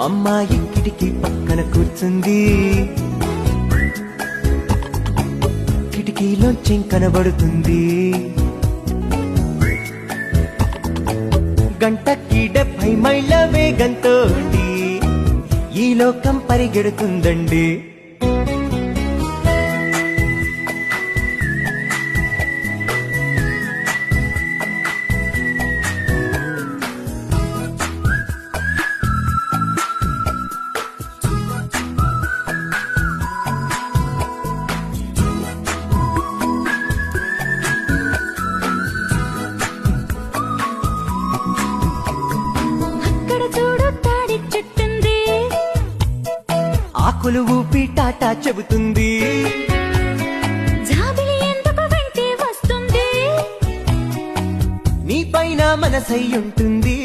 అమ్మాయి కిటికీ పక్కన కూర్చుంది, కిటికీలోంచి కనబడుతుంది. గంటకి 70 మైళ్ళ వేగంతో ఈ లోకం పరిగెడుతుందండి. ఆకులు ఊపి టాటా చెబుతుంది, జాబిలి ఎందుకు వెంటే వస్తుంది, నీ పైన మనసై ఉంటుంది.